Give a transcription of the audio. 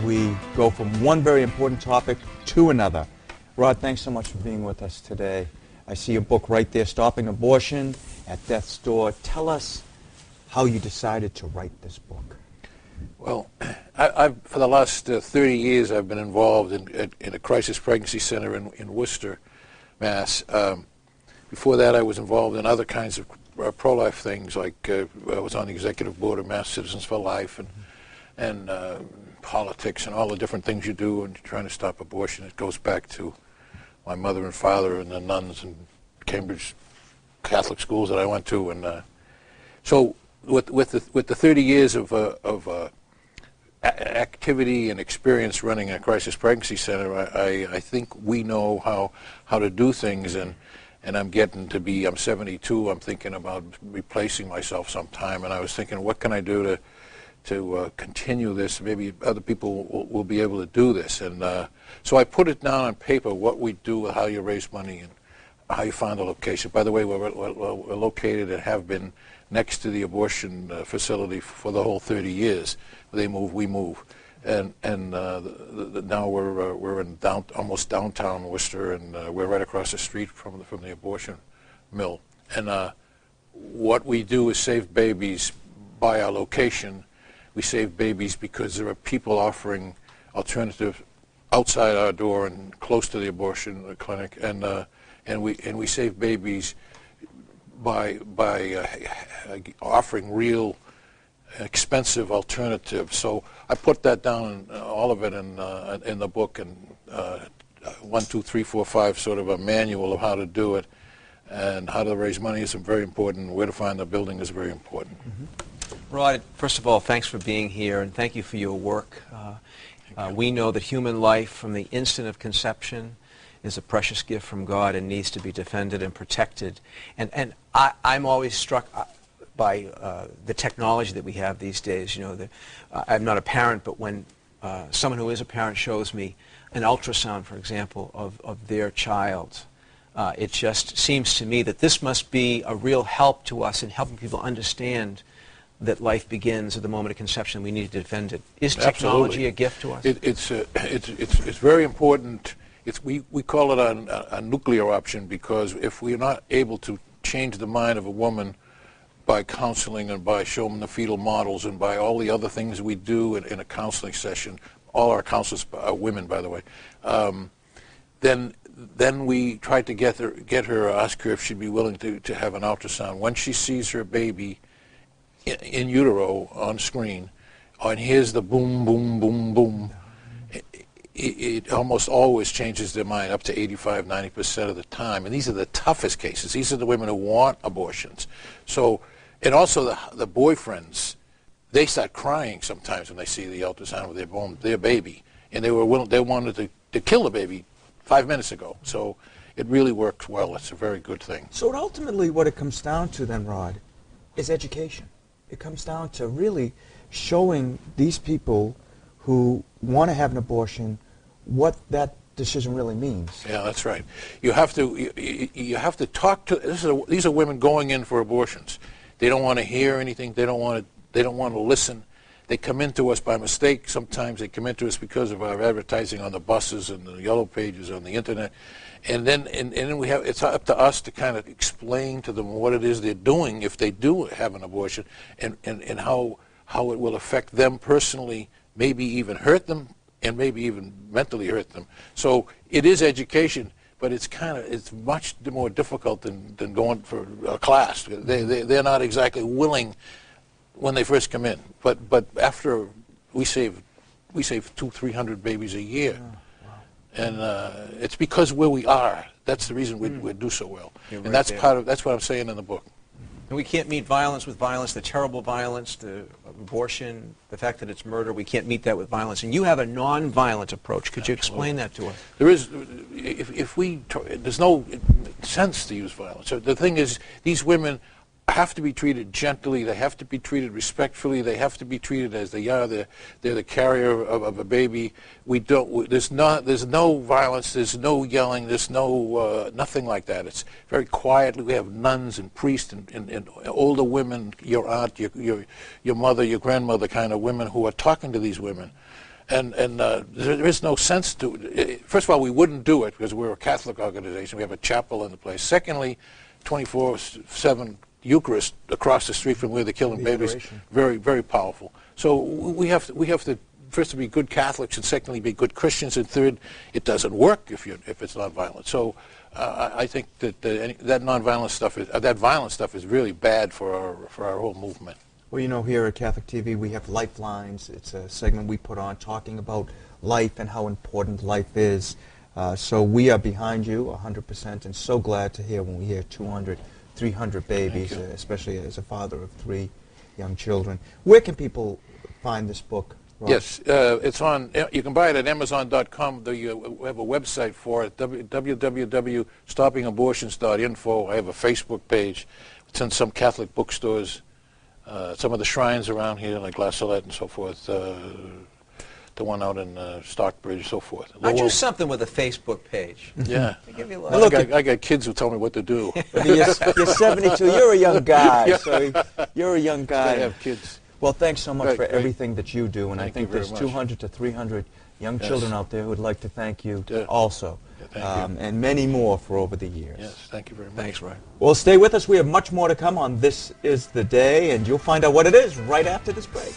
we go from one very important topic to another. Rod, thanks so much for being with us today. I see your book right there, Stopping Abortion at Death's Door. Tell us how you decided to write this book. Well, for the last 30 years, I've been involved in a crisis pregnancy center in Worcester, Mass. Before that, I was involved in other kinds of pro-life things, like I was on the executive board of Mass Citizens for Life and politics and all the different things you do when you're trying to stop abortion. It goes back to my mother and father and the nuns and Cambridge Catholic schools that I went to. And so with the 30 years of activity and experience running a crisis pregnancy center, I think we know how to do things, and I'm getting to be, I'm 72, I'm thinking about replacing myself sometime, and I was thinking, what can I do to continue this? Maybe other people will be able to do this. And so I put it down on paper, what we do, how you raise money, and how you find a location. By the way, we're located and have been next to the abortion facility for the whole 30 years. They move, we move. And now we're in almost downtown Worcester, and we're right across the street from the abortion mill. And what we do is save babies by our location. We save babies because there are people offering alternatives outside our door and close to the abortion clinic, and we save babies by offering real expensive alternatives. So I put that down, all of it in the book, and 1, 2, 3, 4, 5, sort of a manual of how to do it, and how to raise money is very important. Where to find the building is very important. Rod, first of all, thanks for being here, and thank you for your work. We know that human life from the instant of conception is a precious gift from God and needs to be defended and protected. And I'm always struck by the technology that we have these days. You know, I'm not a parent, but when someone who is a parent shows me an ultrasound, for example, of their child, it just seems to me that this must be a real help to us in helping people understand that life begins at the moment of conception. We need to defend it. Is technology a gift to us? It's very important. We call it a nuclear option, because if we're not able to change the mind of a woman by counseling and by showing them the fetal models and by all the other things we do in a counseling session, all our counselors are women, by the way, then we try to get her, ask her if she'd be willing to have an ultrasound. When she sees her baby in utero on screen, and hears the boom, boom, boom, boom, it almost always changes their mind, up to 85, 90% of the time. And these are the toughest cases. These are the women who want abortions. So, and also the boyfriends, they start crying sometimes when they see the ultrasound of their baby, and they wanted to kill the baby 5 minutes ago. So it really works well. It's a very good thing. So ultimately what it comes down to then, Rod, is education. It comes down to really showing these people who want to have an abortion what that decision really means. Yeah, that's right. You have to talk to. These are women going in for abortions. They don't want to hear anything. They don't want to listen. They come into us by mistake. Sometimes they come into us because of our advertising on the buses and the yellow pages on the internet, and then it's up to us to kind of explain to them what it is they're doing if they do have an abortion, and how it will affect them personally, maybe even hurt them, and maybe even mentally hurt them. So it is education, but it's much more difficult than going for a class. They're not exactly willing when they first come in, but after we save 200-300 babies a year. Oh, wow. And it's because where we are. That's the reason we do so well. You're and right that's what I'm saying in the book. And we can't meet violence with violence, the terrible violence, the abortion, the fact that it's murder. We can't meet that with violence. And you have a non-violent approach. Could you explain that to us? There is, there's no sense to use violence. So the thing is, these women have to be treated gently. They have to be treated respectfully. They have to be treated as they are. They're the carrier of a baby. There's no violence. There's no yelling. There's no nothing like that. It's very quietly. We have nuns and priests and older women, your aunt, your mother, your grandmother, kind of women who are talking to these women, there is no sense to it. First of all, we wouldn't do it because we're a Catholic organization. We have a chapel in the place. Secondly, 24/7 Eucharist across the street from where they're killing babies, very, very powerful. So we have to first to be good Catholics, and secondly be good Christians, and third, it doesn't work if it's not violent. So I think that that nonviolent stuff that violent stuff is really bad for our whole movement. Well, you know, here at Catholic TV, we have Lifelines. It's a segment we put on talking about life and how important life is. So we are behind you 100%, and so glad to hear when we hear 200, 300 babies, especially as a father of 3 young children. Where can people find this book, Rob? Yes, it's on. You can buy it at Amazon.com. We have a website for it, www.stoppingabortions.info. I have a Facebook page. It's in some Catholic bookstores. Some of the shrines around here, like La Salette and so forth, the one out in Stockbridge, so forth. I do something with a Facebook page. Yeah. Give you a Look, I got kids who tell me what to do. You're 72. You're a young guy. So you're a young guy. I have kids. Well, thanks so much Great, for great. everything that you do, and I Thank think you very there's much. 200 to 300 young children out there who would like to thank you Yeah. also, Thank you. and many more for over the years. Yes, thank you very much. Thanks, Roy. Well, stay with us. We have much more to come on This Is the Day, and you'll find out what it is right after this break.